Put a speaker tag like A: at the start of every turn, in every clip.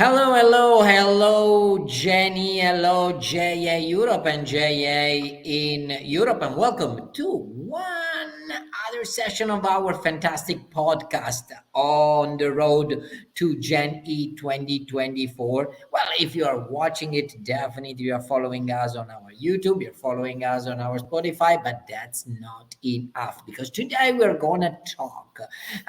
A: Hello, Jenny. Hello, JA Europe and JA in Europe, and welcome to one other session of our fantastic podcast on the road to Gen E 2024. Well, if you are watching it, definitely you are following us on our YouTube, you're following us on our Spotify, but that's not enough because today we're going to talk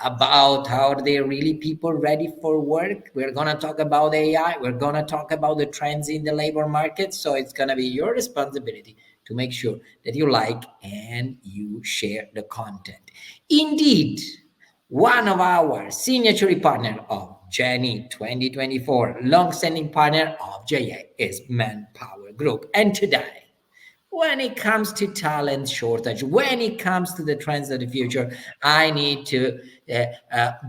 A: about how are they really people ready for work. We're going to talk about AI. We're going to talk about the trends in the labor market. So it's going to be your responsibility to make sure that you like and you share the content. Indeed, one of our signature partner of Jenny 2024, long-standing partner of JA is Manpower Group. And today, when it comes to talent shortage, when it comes to the trends of the future, I need to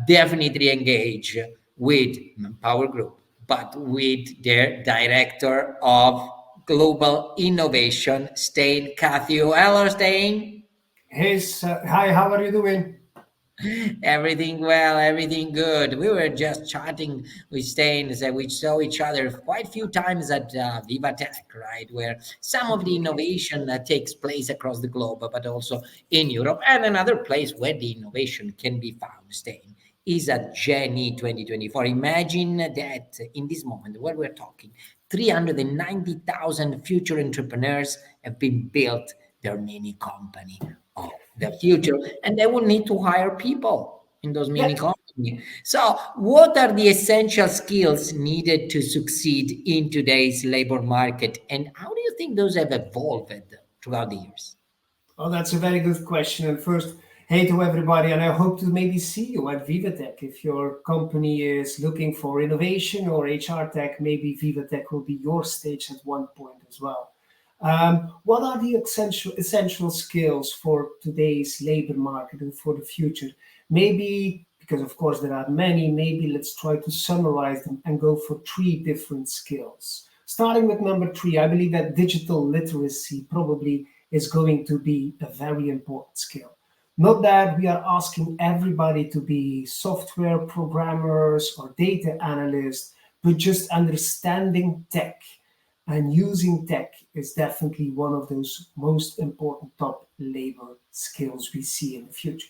A: definitely engage with Power Group, but with their director of global innovation, Stijn Catteeuw. Hello, Stijn.
B: Hey, hi, how are you doing?
A: Everything well, everything good. We were just chatting with Stain, that we saw each other quite a few times at Viva Tech, right, where some of the innovation takes place across the globe, but also in Europe. And another place where the innovation can be found, Stain, is at Geni 2024. Imagine that in this moment where we're talking, 390,000 future entrepreneurs have been built their mini company of the future, and they will need to hire people in those
B: Yeah,
A: mini companies. So, what are the essential skills needed to succeed in today's labor market, and how do you think those have evolved throughout the years?
B: oh, that's a very good question. And first, hey to everybody, and I hope to maybe see you at VivaTech. If your company is looking for innovation or HR tech, maybe VivaTech will be your stage at one point as well. What are the essential skills for today's labor market and for the future? Maybe, because of course there are many, maybe let's try to summarize them and go for three different skills. Starting with number three, I believe that digital literacy probably is going to be a very important skill. Not that we are asking everybody to be software programmers or data analysts, but just understanding tech and using tech is definitely one of those most important top labor skills we see in the future.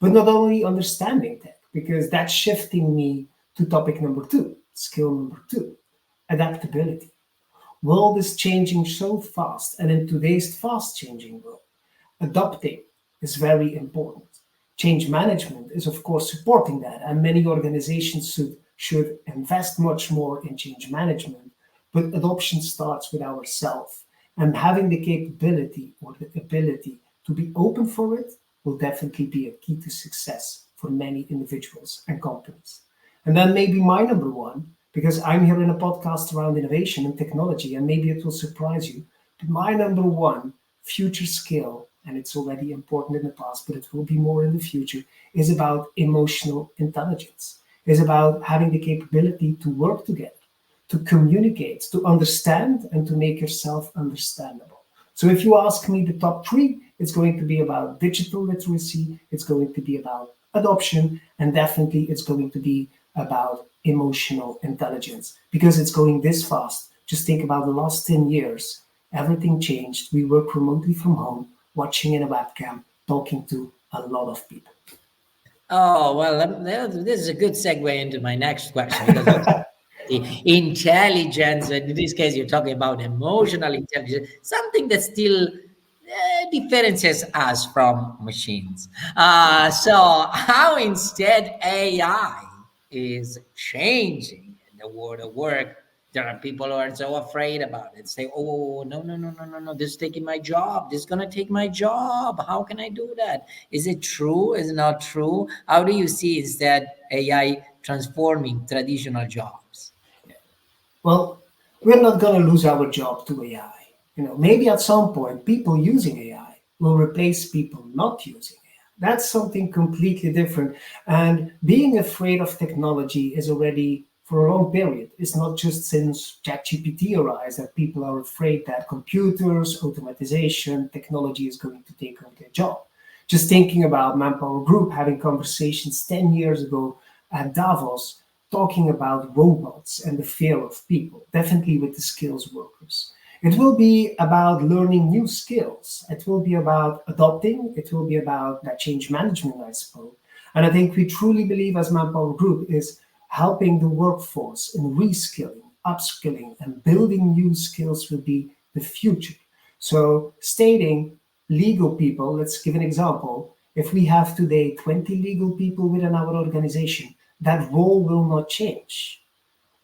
B: But not only understanding tech, because that's shifting me to topic number two, skill number two, adaptability. World is changing so fast, and in today's fast changing world, adopting is very important. Change management is, of course, supporting that, and many organizations should invest much more in change management. But adoption starts with ourselves, and having the capability or the ability to be open for it will definitely be a key to success for many individuals and companies. And then maybe my number one, because I'm here in a podcast around innovation and technology, and maybe it will surprise you. But my number one future skill, and it's already important in the past, but it will be more in the future, is about emotional intelligence, is about having the capability to work together, to communicate, to understand, and to make yourself understandable. So if you ask me the top three, it's going to be about digital literacy, it's going to be about adoption, and definitely it's going to be about emotional intelligence because it's going this fast. Just think about the last 10 years. Everything changed. We work remotely from home, watching in a webcam, talking to a lot of people.
A: Oh, well, this is a good segue into my next question because the intelligence, and in this case, you're talking about emotional intelligence, something that still differentiates us from machines. So, how instead AI is changing the world of work? There are people who are so afraid about it. Say, "Oh, no, no, no, no, no, no! This is taking my job. This is gonna take my job. How can I do that? Is it true? Is it not true? How do you see instead AI transforming traditional jobs?"
B: Well, we're not going to lose our job to AI. Maybe at some point, people using AI will replace people not using AI. That's something completely different. And being afraid of technology is already for a long period. It's not just since ChatGPT arose that people are afraid that computers, automatization, technology is going to take over their job. Just thinking about Manpower Group having conversations 10 years ago at Davos, talking about robots and the fear of people, definitely with the skills workers. It will be about learning new skills. It will be about adopting. It will be about that change management, I suppose. And I think we truly believe as Manpower Group is helping the workforce in reskilling, upskilling, and building new skills will be the future. So stating legal people, let's give an example. If we have today 20 legal people within our organization, that role will not change.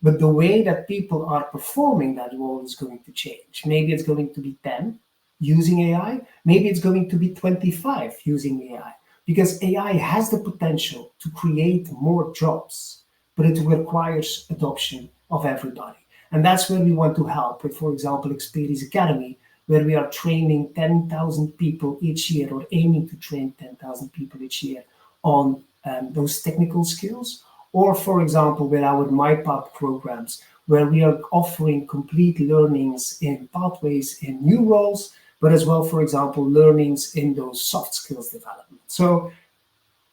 B: But the way that people are performing that role is going to change. Maybe it's going to be 10 using AI. Maybe it's going to be 25 using AI. Because AI has the potential to create more jobs, but it requires adoption of everybody. And that's where we want to help with, for example, Experience Academy, where we are training 10,000 people each year, or aiming to train 10,000 people each year on those technical skills. Or, for example, with our MyPath programs, where we are offering complete learnings in pathways in new roles, but as well, for example, learnings in those soft skills development. So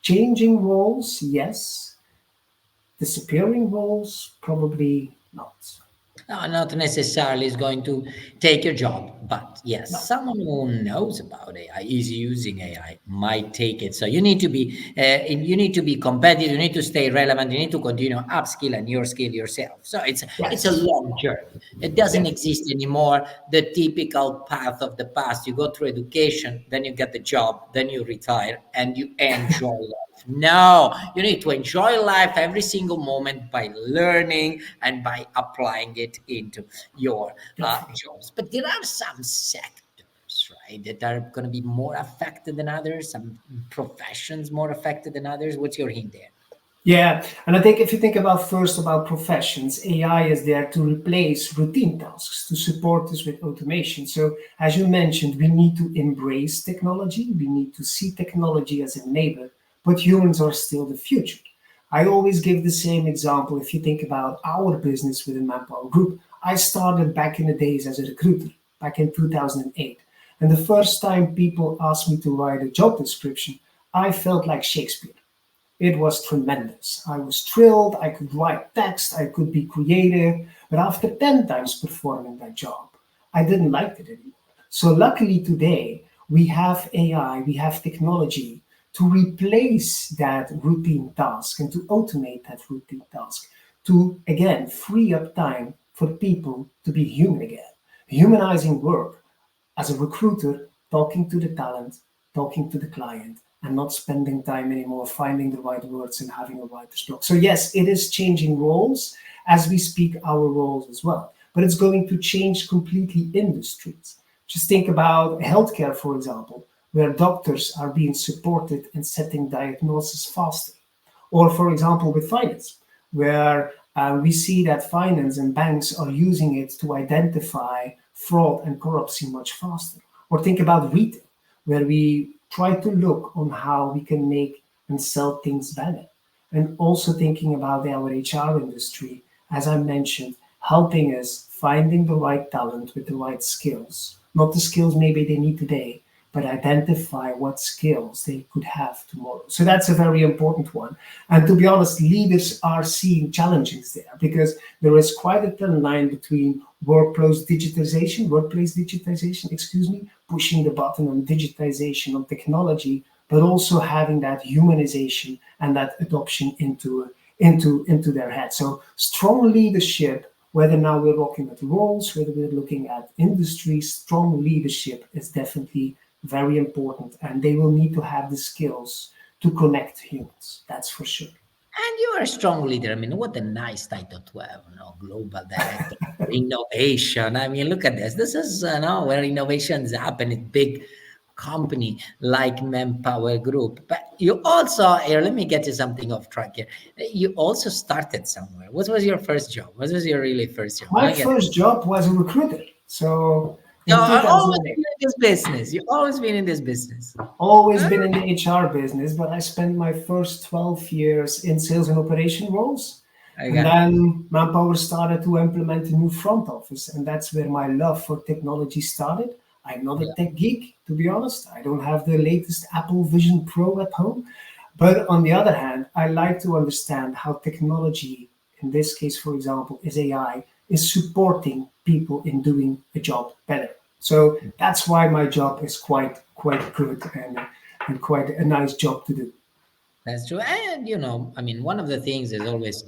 B: changing roles, yes. Disappearing roles, probably not.
A: No, not necessarily is going to take your job, but yes,
B: No.
A: someone who knows about AI, is using AI, might take it. So you need to be competitive. You need to stay relevant. You need to continue upskill and your skill yourself. So it's a
B: Yes.
A: long journey. It doesn't
B: Yeah.
A: exist anymore. The typical path of the past. You go through education, then you get the job, then you retire, and you enjoy life. No, you need to enjoy life every single moment by learning and by applying it into your
B: Definitely.
A: jobs. But there are some sectors, right, that are going to be more affected than others, some professions more affected than others. What's your hint there?
B: Yeah, and I think if you think about first about professions, AI is there to replace routine tasks, to support us with automation. So, as you mentioned, we need to embrace technology, we need to see technology as a neighbor, but humans are still the future. I always give the same example. If you think about our business within Manpower Group, I started back in the days as a recruiter, back in 2008. And the first time people asked me to write a job description, I felt like Shakespeare. It was tremendous. I was thrilled. I could write text. I could be creative. But after 10 times performing that job, I didn't like it anymore. So, luckily, today we have AI, we have technology to replace that routine task and to automate that routine task, to again free up time for people to be human again. Humanizing work as a recruiter, talking to the talent, talking to the client, and not spending time anymore finding the right words and having a writer's block. So, yes, it is changing roles as we speak, our roles as well. But it's going to change completely industries. Just think about healthcare, for example, where doctors are being supported in setting diagnosis faster. Or, for example, with finance, where we see that finance and banks are using it to identify fraud and corruption much faster. Or think about retail, where we try to look on how we can make and sell things better. And also thinking about our HR industry, as I mentioned, helping us finding the right talent with the right skills, not the skills maybe they need today, but identify what skills they could have tomorrow. So that's a very important one. And to be honest, leaders are seeing challenges there because there is quite a thin line between workplace digitization, excuse me, pushing the button on digitization, on technology, but also having that humanization and that adoption into their head. So strong leadership, whether now we're looking at roles, whether we're looking at industries, strong leadership is definitely very important, and they will need to have the skills to connect humans. That's for sure.
A: And you are a strong leader. I mean, what a nice title to have, global director for innovation. I mean, look at this. This is, where innovations happen in big company like Manpower Group. But you also, here, let me get you something off track here. You also started somewhere. What was your first job? What was your really first job?
B: My
A: I get
B: first job was a recruiter. So
A: you
B: in
A: always
B: 2008,
A: been in this business. You've always been in this business.
B: always
A: Huh?
B: been in the HR business, but I spent my first 12 years in sales and operation roles. And
A: Okay.
B: then Manpower started to implement a new front office. And that's where my love for technology started. I'm not a
A: Yeah.
B: tech geek, to be honest. I don't have the latest Apple Vision Pro at home. But on the other hand, I like to understand how technology in this case, for example, is AI, is supporting people in doing a job better. So that's why my job is quite good and quite a nice job to do.
A: That's true. And, I mean, one of the things that always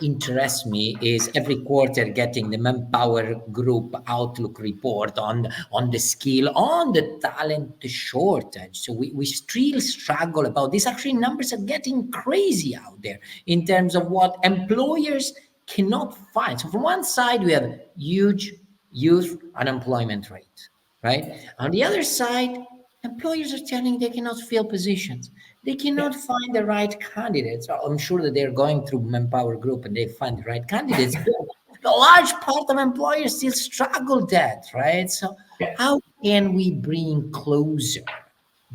A: interests me is every quarter getting the Manpower Group Outlook report on the skill, on the talent shortage. So we still struggle about this. Actually, numbers are getting crazy out there in terms of what employers cannot find. So from one side, we have huge youth unemployment rate, right? On the other side, employers are telling they cannot fill positions. They
B: Yeah.
A: cannot find the right candidates. I'm sure that they're going through Manpower Group and they find the right candidates. But a large part of employers still struggle that, right? So
B: Yeah.
A: how can we bring closer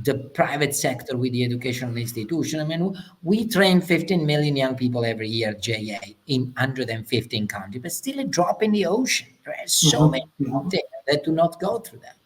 A: the private sector with the educational institution? I mean, we train 15 million young people every year, JA, in 115 countries, but still a drop in the ocean. Right? So many out there that do not go through that.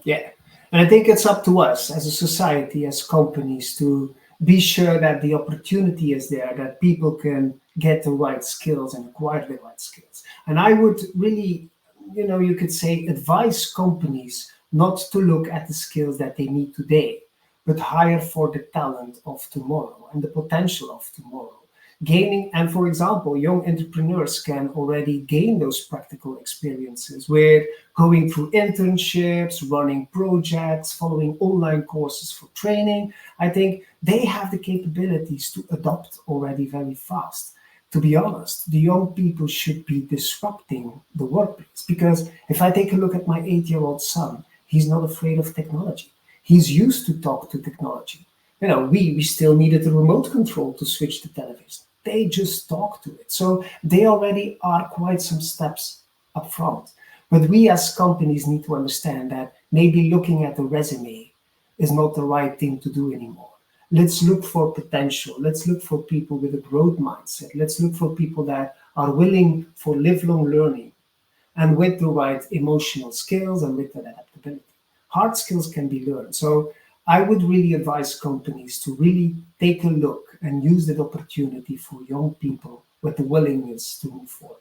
B: Yeah. And I think it's up to us as a society, as companies, to be sure that the opportunity is there, that people can get the right skills and acquire the right skills. And I would really, you could say, advise companies not to look at the skills that they need today, but hire for the talent of tomorrow and the potential of tomorrow. Gaining, and for example, young entrepreneurs can already gain those practical experiences with going through internships, running projects, following online courses for training. I think they have the capabilities to adopt already very fast. To be honest, the young people should be disrupting the workplace, because if I take a look at my 8-year-old son, he's not afraid of technology. He's used to talk to technology. We still needed the remote control to switch the television. They just talk to it. So they already are quite some steps up front. But we as companies need to understand that maybe looking at the resume is not the right thing to do anymore. Let's look for potential. Let's look for people with a growth mindset. Let's look for people that are willing for lifelong learning and with the right emotional skills and with that adaptability. Hard skills can be learned. So I would really advise companies to really take a look and use that opportunity for young people with the willingness to move forward.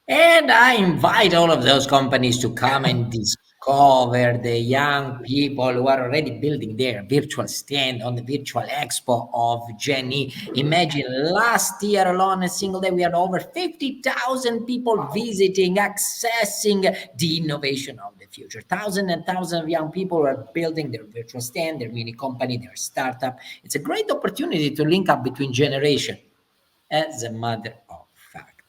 A: And I invite all of those companies to come and discover the young people who are already building their virtual stand on the virtual expo of Jenny. Imagine last year alone, a single day, we had over 50,000 people visiting, accessing the innovation of the future. Thousands and thousands of young people are building their virtual stand, their mini company, their startup. It's a great opportunity to link up between generations. As a matter of fact,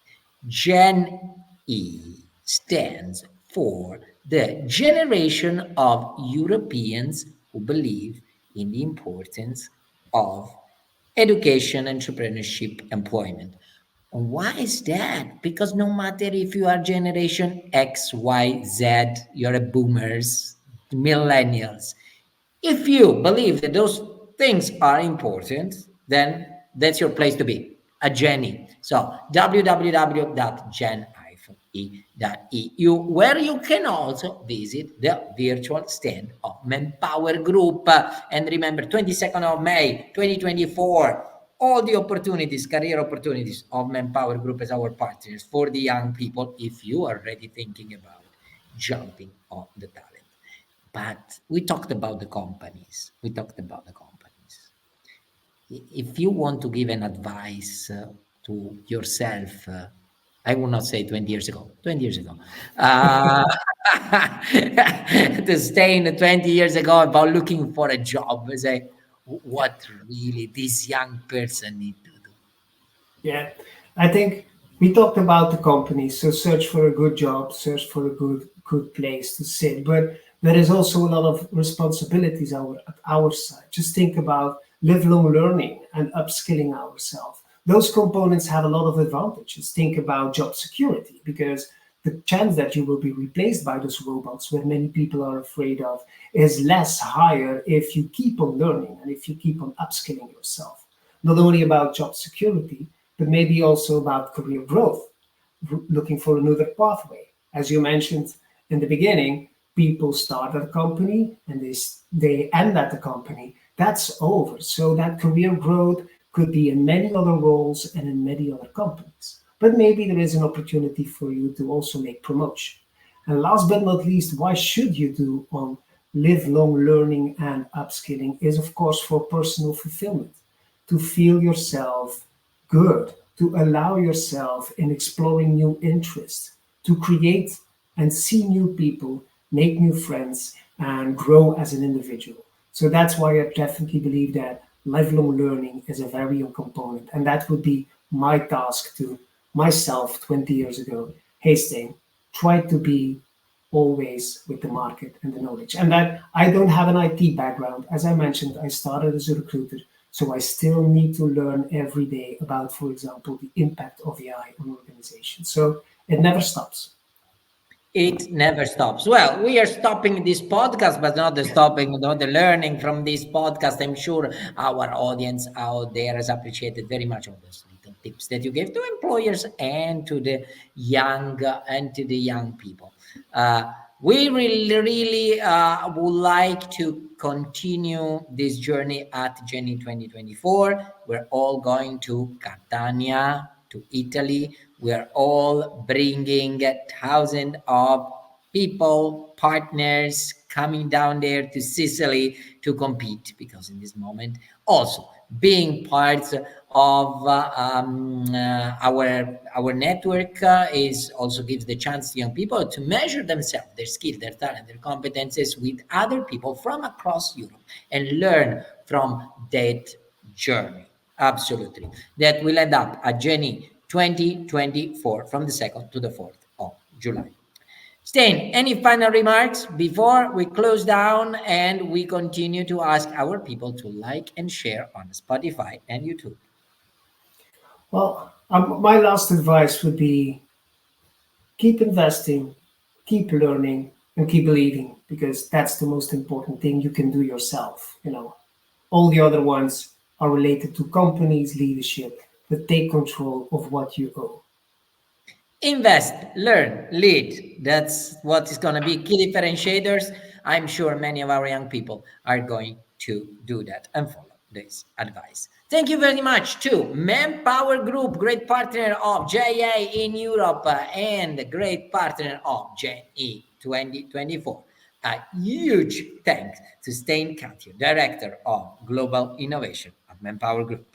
A: Gen E stands for the generation of Europeans who believe in the importance of education, entrepreneurship, employment. And why is that? Because no matter if you are generation X, Y, Z, you're a boomers, millennials, if you believe that those things are important, then that's your place to be, a Jenny. So www.gen-e.eu, where you can also visit the virtual stand of Manpower Group. And remember, 22nd of May, 2024, all the opportunities, career opportunities of Manpower Group as our partners for the young people, if you are already thinking about jumping on the talent. But we talked about the companies. We talked about the companies. If you want to give an advice to yourself, I will not say 20 years ago, 20 years ago, uh, to stay in the 20 years ago about looking for a job, say, what really this young person need to do.
B: Yeah, I think we talked about the companies. So search for a good job, search for a good place to sit. But there is also a lot of responsibilities at our side. Just think about lifelong learning and upskilling ourselves. Those components have a lot of advantages. Think about job security, because the chance that you will be replaced by those robots, where many people are afraid of, is less higher if you keep on learning and if you keep on upskilling yourself. Not only about job security, but maybe also about career growth, looking for another pathway. As you mentioned in the beginning, people start at a company and they end at the company. That's over. So that career growth, could be in many other roles and in many other companies. But maybe there is an opportunity for you to also make promotion. And last but not least, why should you do on lifelong learning and upskilling is, of course, for personal fulfillment, to feel yourself good, to allow yourself in exploring new interests, to create and see new people, make new friends, and grow as an individual. So that's why I definitely believe that lifelong learning is a very young component. And that would be my task to myself 20 years ago. Hey, Stijn, try to be always with the market and the knowledge. And that I don't have an IT background. As I mentioned, I started as a recruiter. So I still need to learn every day about, for example, the impact of AI on organizations. So it never stops.
A: It never stops. Well, we are stopping this podcast, but not the stopping, the learning from this podcast. I'm sure our audience out there has appreciated very much all those little tips that you gave to employers and to the young people. We really would like to continue this journey at Jenny 2024. We're all going to Catania, to Italy. We're all bringing thousands of people, partners coming down there to Sicily to compete, because in this moment also being part of our network is also gives the chance to young people to measure themselves, their skill, their talent, their competences with other people from across Europe and learn from that journey. Absolutely. That will end up at Jenny 2024 from the 2nd to the 4th of July. Stijn, any final remarks before we close down and we continue to ask our people to like and share on Spotify and YouTube?
B: Well, my last advice would be keep investing, keep learning, and keep believing, because that's the most important thing you can do yourself. All the other ones are related to companies, leadership, but take control of what you own.
A: Invest, learn, lead. That's what is going to be key differentiators. I'm sure many of our young people are going to do that and follow this advice. Thank you very much to Manpower Group, great partner of JA in Europe and great partner of JE 2024. A huge thanks to Stijn Catteeuw, Director of Global Innovation at Manpower Group.